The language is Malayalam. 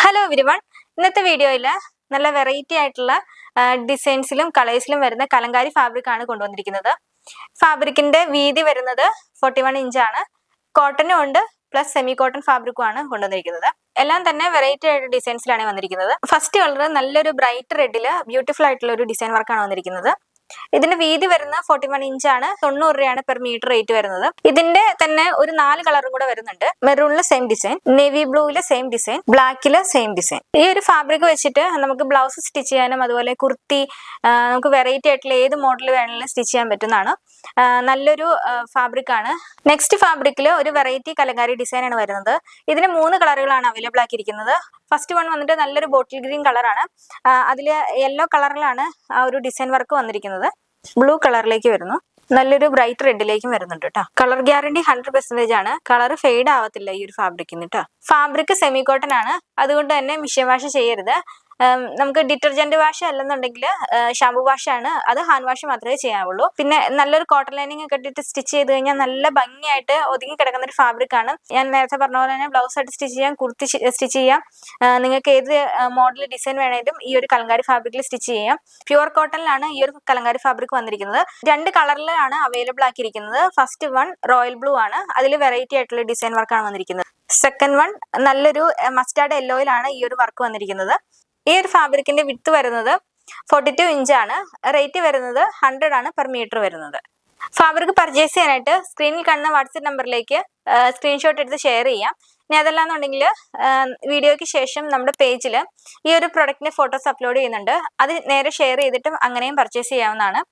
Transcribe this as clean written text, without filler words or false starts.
ഹലോ എവരിവൺ, ഇന്നത്തെ വീഡിയോയിൽ നല്ല വെറൈറ്റി ആയിട്ടുള്ള ഡിസൈൻസിലും കളേഴ്സിലും വരുന്ന കലങ്കാരി ഫാബ്രിക് ആണ് കൊണ്ടുവന്നിരിക്കുന്നത്. ഫാബ്രിക്കിന്റെ വീതി വരുന്നത് 41 ഇഞ്ചാണ്. കോട്ടനും ഉണ്ട്, പ്ലസ് സെമി കോട്ടൺ ഫാബ്രിക്കും ആണ് കൊണ്ടുവന്നിരിക്കുന്നത്. എല്ലാം തന്നെ വെറൈറ്റി ആയിട്ട് ഡിസൈൻസിലാണ് വന്നിരിക്കുന്നത്. ഫസ്റ്റ് കളർ നല്ലൊരു ബ്രൈറ്റ് റെഡില് ബ്യൂട്ടിഫുൾ ആയിട്ടുള്ള ഒരു ഡിസൈൻ വർക്കാണ് വന്നിരിക്കുന്നത്. ഇതിന്റെ വീതി വരുന്ന 41 ഇഞ്ചാണ്. 90 രൂപയാണ് പെർ മീറ്റർ റേറ്റ് വരുന്നത്. ഇതിന്റെ തന്നെ ഒരു 4 കളറും കൂടെ വരുന്നുണ്ട്. മെറൂണില് സെയിം ഡിസൈൻ, നേവി ബ്ലൂവില് സെയിം ഡിസൈൻ, ബ്ലാക്കില് സെയിം ഡിസൈൻ. ഈ ഒരു ഫാബ്രിക് വെച്ചിട്ട് നമുക്ക് ബ്ലൗസ് സ്റ്റിച്ച് ചെയ്യാനും അതുപോലെ കുർത്തി നമുക്ക് വെറൈറ്റി ആയിട്ടുള്ള ഏത് മോഡൽ വേണമെങ്കിലും സ്റ്റിച്ച് ചെയ്യാൻ പറ്റുന്നതാണ്. നല്ലൊരു ഫാബ്രിക് ആണ്. നെക്സ്റ്റ് ഫാബ്രിക്കിൽ ഒരു വെറൈറ്റി കലങ്കാരി ഡിസൈൻ ആണ് വരുന്നത്. ഇതിന് 3 കളറുകളാണ് അവൈലബിൾ ആക്കിയിരിക്കുന്നത്. ഫസ്റ്റ് വൺ വന്നിട്ട് നല്ലൊരു ബോട്ടിൽ ഗ്രീൻ കളറാണ്. അതില് യെല്ലോ കളറിലാണ് ആ ഒരു ഡിസൈൻ വർക്ക് വന്നിരിക്കുന്നത്. ബ്ലൂ കളറിലേക്ക് വരുന്നു. നല്ലൊരു ബ്രൈറ്റ് റെഡിലേക്കും വരുന്നുണ്ട് കേട്ടോ. കളർ ഗ്യാരണ്ടി 100% ആണ്. കളർ ഫെയ്ഡ് ആവത്തില്ല ഈ ഒരു ഫാബ്രിക്കിന് കേട്ടോ. ഫാബ്രിക് സെമി കോട്ടൺ ആണ്, അതുകൊണ്ട് തന്നെ മിഷ്യൻ വാഷ് ചെയ്യരുത്. നമുക്ക് ഡിറ്റർജന്റ് വാഷ് അല്ലെന്നുണ്ടെങ്കിൽ ഷാമ്പു വാഷ് ആണ്, അത് ഹാൻഡ് വാഷ് മാത്രമേ ചെയ്യാവുള്ളൂ. പിന്നെ നല്ലൊരു കോട്ടൺ ലൈനിങ് ഒക്കെ ഇട്ടിട്ട് സ്റ്റിച്ച് ചെയ്ത് കഴിഞ്ഞാൽ നല്ല ഭംഗിയായിട്ട് ഒതുങ്ങി കിടക്കുന്ന ഒരു ഫാബ്രിക് ആണ്. ഞാൻ നേരത്തെ പറഞ്ഞ പോലെ തന്നെ ബ്ലൗസ് ആയിട്ട് സ്റ്റിച്ച് ചെയ്യാം, കുർത്തി സ്റ്റിച്ച് ചെയ്യാം. നിങ്ങൾക്ക് ഏത് മോഡൽ ഡിസൈൻ വേണേലും ഈ ഒരു കലങ്കാരി ഫാബ്രിക്കിൽ സ്റ്റിച്ച് ചെയ്യാം. പ്യുവർ കോട്ടണിലാണ് ഈ ഒരു കലങ്കാരി ഫാബ്രിക് വന്നിരിക്കുന്നത്. 2 കളറിലാണ് അവൈലബിൾ ആക്കിയിരിക്കുന്നത്. ഫസ്റ്റ് വൺ റോയൽ ബ്ലൂ ആണ്, അതിൽ വെറൈറ്റി ആയിട്ടുള്ള ഡിസൈൻ വർക്കാണ് വന്നിരിക്കുന്നത്. സെക്കൻഡ് വൺ നല്ലൊരു മസ്റ്റാർഡ് യെല്ലോയിലാണ് ഈ ഒരു വർക്ക് വന്നിരിക്കുന്നത്. ഈ ഒരു ഫാബ്രിക്കിന്റെ വിഡ്ത്ത് വരുന്നത് 42 ഇഞ്ചാണ്. റേറ്റ് വരുന്നത് 100 ആണ് പെർ മീറ്റർ വരുന്നത്. ഫാബ്രിക് പർച്ചേസ് ചെയ്യാനായിട്ട് സ്ക്രീനിൽ കാണുന്ന വാട്സ്ആപ്പ് നമ്പറിലേക്ക് സ്ക്രീൻഷോട്ട് എടുത്ത് ഷെയർ ചെയ്യാം. ഇനി അതല്ലാന്നുണ്ടെങ്കിൽ വീഡിയോയ്ക്ക് ശേഷം നമ്മുടെ പേജിൽ ഈ ഒരു പ്രൊഡക്റ്റിന്റെ ഫോട്ടോസ് അപ്ലോഡ് ചെയ്യുന്നുണ്ട്. അത് നേരെ ഷെയർ ചെയ്തിട്ടും അങ്ങനെയും പർച്ചേസ് ചെയ്യാവുന്നതാണ്.